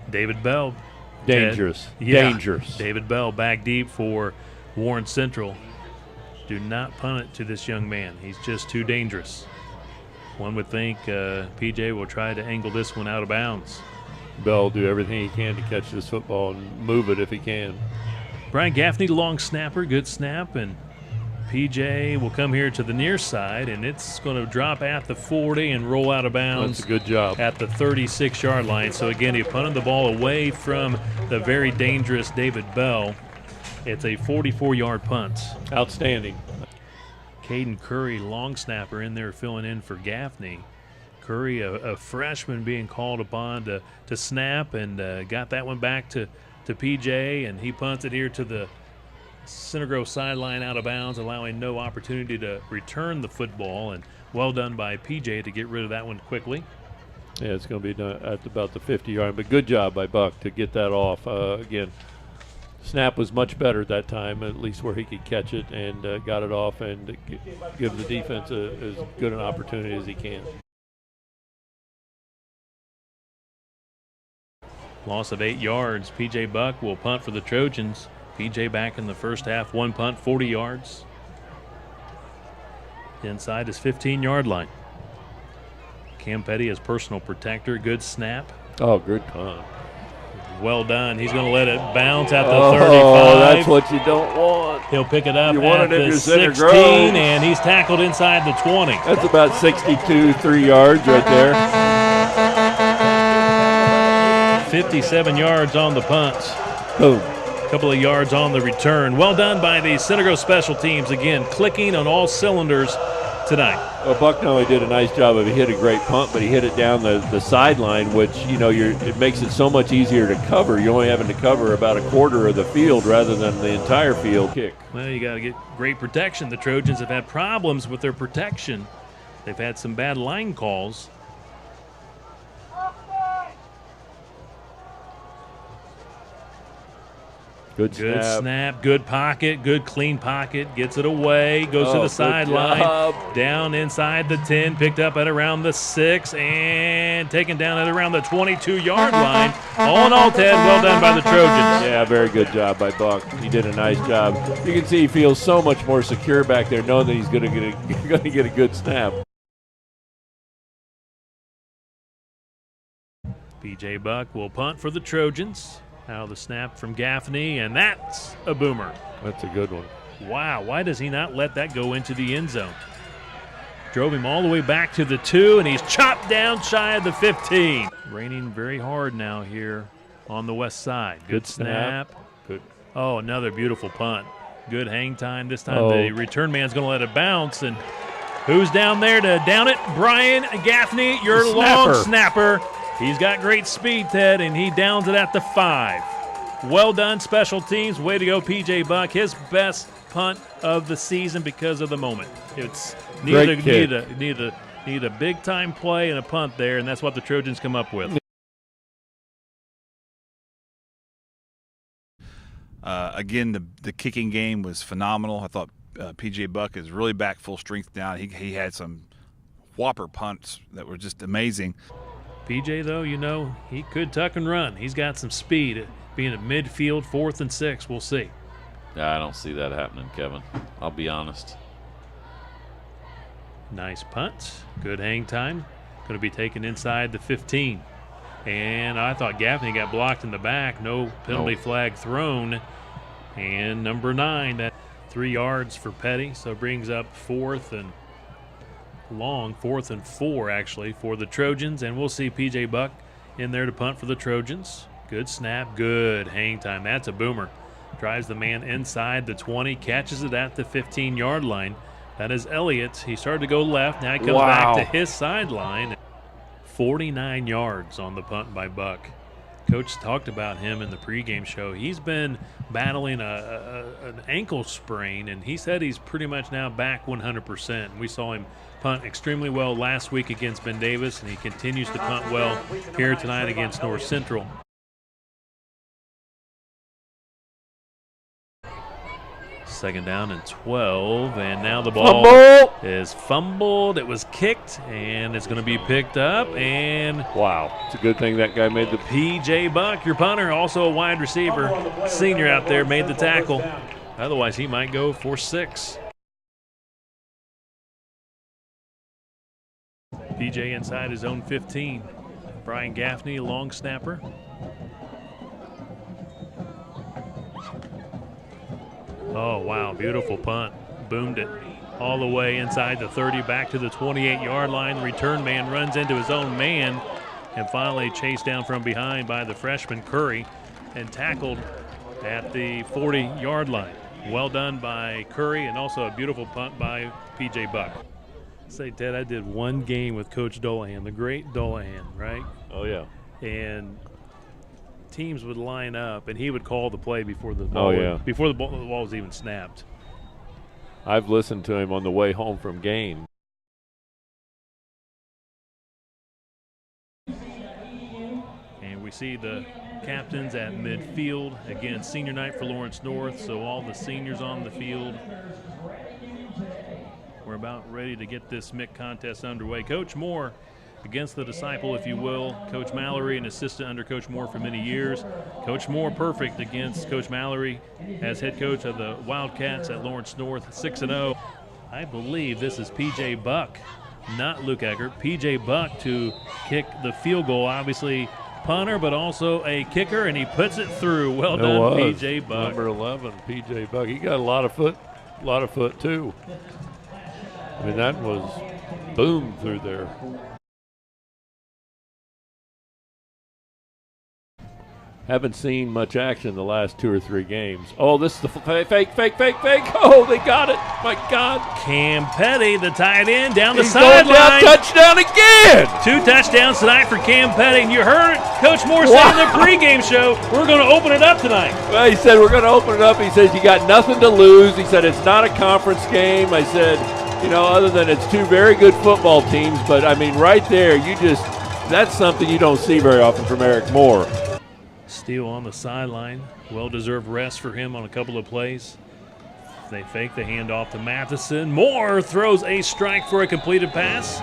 David Bell. Dangerous. Yeah, Dangerous. David Bell back deep for Warren Central. Do not punt it to this young man. He's just too dangerous. One would think PJ will try to angle this one out of bounds. Bell will do everything he can to catch this football and move it if he can. Brian Gaffney, long snapper, good snap, and PJ will come here to the near side, and it's going to drop at the 40 and roll out of bounds. That's a good job. At the 36-yard line. So, again, he punted the ball away from the very dangerous David Bell. It's a 44-yard punt. Outstanding. Caden Curry, long snapper, in there filling in for Gaffney. Curry, a freshman, being called upon to snap, and got that one back to PJ, and he punts it here to the Center Grove sideline out of bounds, allowing no opportunity to return the football. And well done by PJ to get rid of that one quickly. Yeah, it's going to be done at about the 50-yard, but good job by Buck to get that off. Again, snap was much better that time, at least where he could catch it and got it off and give the defense as good an opportunity as he can. Loss of 8 yards. PJ Buck will punt for the Trojans. PJ back in the first half, one punt, 40 yards. Inside his 15-yard line. Cam Petty as personal protector. Good snap. Oh, good punt. Well done. He's going to let it bounce at the 35. Oh, that's what you don't want. He'll pick it up You want at it in the your Center 16, Grove. and he's tackled inside the 20. That's about 62, 3 yards right there. 57 yards on the punt. Boom. Couple of yards on the return. Well done by the Center Grove special teams. Again, clicking on all cylinders tonight. Well, Buck not only did a nice job of he hit a great punt, but he hit it down the sideline, which, you know, it makes it so much easier to cover. You're only having to cover about a quarter of the field rather than the entire field kick. Well, you got to get great protection. The Trojans have had problems with their protection. They've had some bad line calls. Good snap, good pocket, good clean pocket. Gets it away, goes to the sideline, down inside the 10, picked up at around the 6, and taken down at around the 22-yard line. All in all, Ted, well done by the Trojans. Yeah, very good job by Buck. He did a nice job. You can see he feels so much more secure back there, knowing that he's going to get a good snap. PJ Buck will punt for the Trojans. Now the snap from Gaffney, and that's a boomer. That's a good one. Wow, why does he not let that go into the end zone? Drove him all the way back to the 2, and he's chopped down shy of the 15. Raining very hard now here on the west side. Good snap. Good. Oh, another beautiful punt. Good hang time. This time the return man's going to let it bounce, and who's down there to down it? Brian Gaffney, your long snapper. He's got great speed, Ted, and he downs it at the 5. Well done, special teams. Way to go, PJ Buck. His best punt of the season because of the moment. It's need a big-time play and a punt there, and that's what the Trojans come up with. Again, the kicking game was phenomenal. I thought PJ Buck is really back full strength now. He had some whopper punts that were just amazing. PJ, though, you know, he could tuck and run. He's got some speed. Being at midfield, 4th and 6, we'll see. Yeah, I don't see that happening, Kevin. I'll be honest. Nice punt. Good hang time. Going to be taken inside the 15. And I thought Gaffney got blocked in the back. No penalty flag thrown. And number 9, that 3 yards for Petty. So brings up 4th and long, 4th and 4 actually for the Trojans, and we'll see PJ Buck in there to punt for the Trojans. Good snap, good hang time. That's a boomer. Drives the man inside the 20, catches it at the 15-yard line. That is Elliott. He started to go left. Now he comes back to his sideline. 49 yards on the punt by Buck. Coach talked about him in the pregame show. He's been battling an ankle sprain, and he said he's pretty much now back 100%. We saw him punt extremely well last week against Ben Davis, and he continues to punt well here tonight against North Central. Second down and 12, and now the ball is fumbled. It was kicked, and it's going to be picked up. And wow, it's a good thing that guy made the P.J. Buck, your punter, also a wide receiver, senior out there, made the tackle. Otherwise, he might go for 6. P.J. inside his own 15. Brian Gaffney, long snapper. Oh, wow, beautiful punt. Boomed it all the way inside the 30, back to the 28-yard line. The return man runs into his own man and finally chased down from behind by the freshman Curry and tackled at the 40-yard line. Well done by Curry, and also a beautiful punt by P.J. Buck. Say, Ted, I did one game with Coach Dolahan, the great Dolahan, right? Oh, yeah. And teams would line up, and he would call the play before the ball, before the ball was even snapped. I've listened to him on the way home from game. And we see the captains at midfield. Again, senior night for Lawrence North, so all the seniors on the field. We're about ready to get this MIC contest underway. Coach Moore against the disciple, if you will. Coach Mallory, an assistant under Coach Moore for many years. Coach Moore perfect against Coach Mallory as head coach of the Wildcats at Lawrence North, 6-0. I believe this is P.J. Buck, not Luke Eckert. P.J. Buck to kick the field goal. Obviously punter, but also a kicker, and he puts it through. Well done, P.J. Buck. Number 11, P.J. Buck. He got a lot of foot too. I mean, that was boom through there. Haven't seen much action the last 2 or 3 games. Oh, this is the fake. Oh, they got it. My God. Cam Petty, the tight end, down the He's going sideline. down, touchdown again. 2 touchdowns tonight for Cam Petty. And you heard Coach Moore say in the pregame show, we're going to open it up tonight. Well, he said, we're going to open it up. He says, you got nothing to lose. He said, it's not a conference game. I said, you know, other than it's 2 very good football teams. But, I mean, right there, that's something you don't see very often from Eric Moore. Steele on the sideline. Well-deserved rest for him on a couple of plays. They fake the handoff to Matheson. Moore throws a strike for a completed pass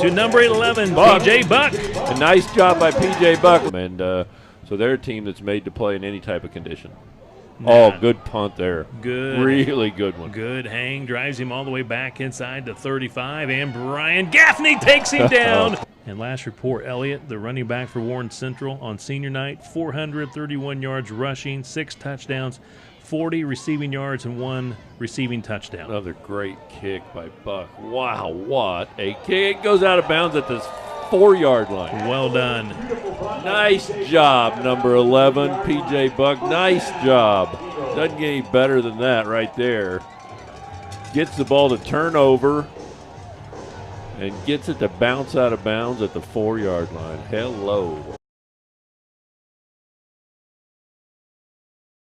to number 11, P.J. Buck. A nice job by P.J. Buck. And so they're a team that's made to play in any type of condition. Oh, good punt there. Good. Really good one. Good hang. Drives him all the way back inside the 35, and Brian Gaffney takes him down. And last report, Elliott, the running back for Warren Central on senior night, 431 yards rushing, 6 touchdowns, 40 receiving yards, and 1 receiving touchdown. Another great kick by Buck. Wow, what a kick. It goes out of bounds at this 4-yard line. Well done. Nice job, number 11, P.J. Buck. Nice job. Doesn't get any better than that right there. Gets the ball to turn over and gets it to bounce out of bounds at the 4-yard line. Hello.